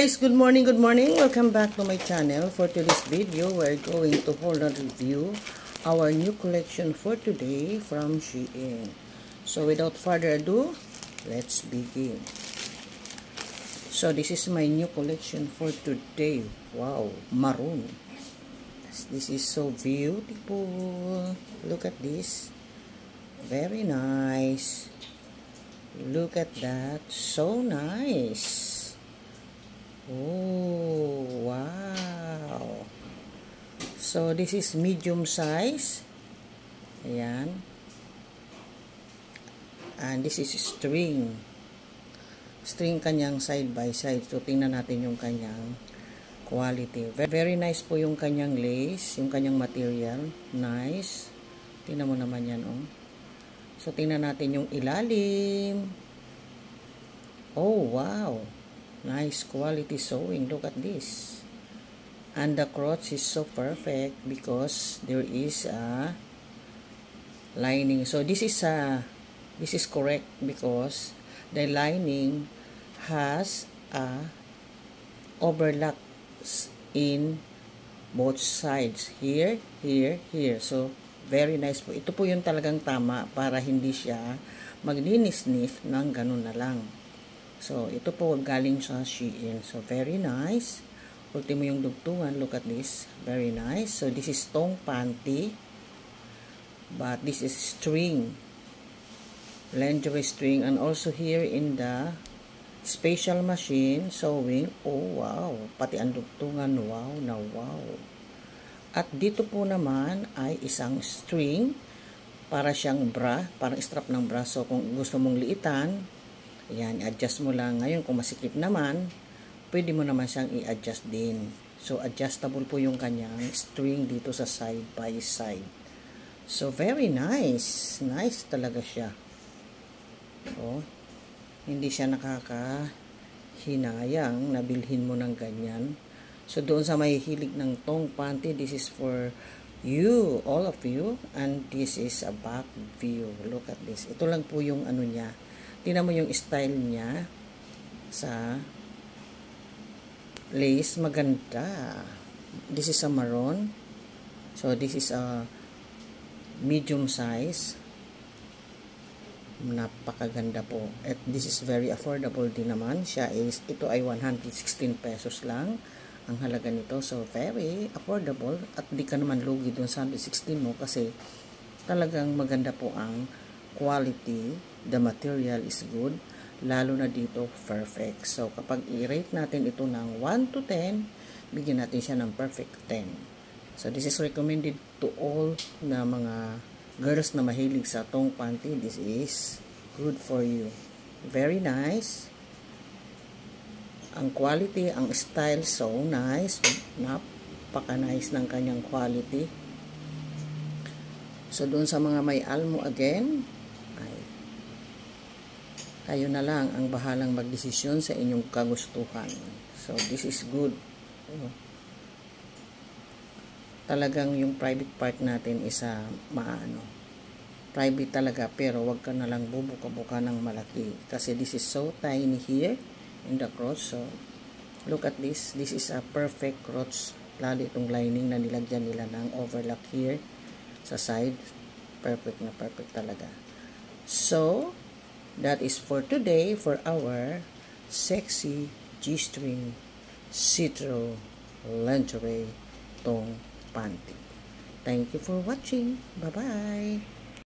guys, good morning, good morning. Welcome back to my channel. For today's video, we're going to hold on review our new collection for today from Shein. So without further ado, let's begin. So this is my new collection for today. Wow, maroon. This is so beautiful. Look at this. Very nice. Look at that. So nice. Oh, wow. So, this is medium size. Ayan. And this is string. String kanyang side by side. So, tingnan natin yung kanyang quality. Very nice po yung kanyang lace, yung kanyang material. Nice. Tingnan mo naman yan, oh. So, tingnan natin yung ilalim. Oh, wow. Nice quality sewing. Look at this. And the crotch is so perfect because there is a lining. So this is correct because the lining has a overlap in both sides. Here, here, here. So very nice po. Ito po yung talagang tama para hindi siya maglinis-nis ng ganun na lang. So, ito po galing sa Shein. So, very nice. Ultimo yung dugtungan. Look at this. Very nice. So, this is tong panty. But this is string. Lingerie string. And also here in the special machine sewing. Oh, wow. Pati ang dugtungan. Wow na wow. At dito po naman ay isang string. Para siyang bra. Parang strap ng bra. So, kung gusto mong liitan, ayan, adjust mo lang. Ngayon, kung masikip naman, pwede mo naman siyang i-adjust din. So, adjustable po yung kanyang string dito sa side by side. So, very nice. Nice talaga siya. Oh, hindi siya nakakahinayang na bilhin mo ng ganyan. So, doon sa may hilig ng tong panty, this is for you, all of you. And this is a back view. Look at this. Ito lang po yung ano niya. Tingnan mo yung style niya sa lace. Maganda. This is a maroon. So, this is a medium size. Napakaganda po. At this is very affordable din naman. Ito ay 116 pesos lang ang halaga nito. So, very affordable. At di ka naman lugi dun sa 116 mo kasi talagang maganda po ang quality. The material is good. Lalo na dito, perfect. So, kapag i-rate natin ito ng 1 to 10, bigyan natin siya ng perfect 10. So, this is recommended to all na mga girls na mahilig sa tong panty. This is good for you. Very nice. Ang quality, ang style, so nice. Napaka-nice ng kanyang quality. So, doon sa mga may almo again, kayo na lang ang bahalang magdesisyon sa inyong kagustuhan. So, this is good. Talagang yung private part natin is private talaga, pero wag ka na lang bubuka-buka ng malaki. Kasi this is so tiny here in the crotch. So, look at this. This is a perfect crotch. Lalo itong lining na nilagyan nila ng overlock here sa side. Perfect na perfect talaga. So, that is for today for our sexy G-string see-through lingerie tong panty. Thank you for watching. Bye-bye.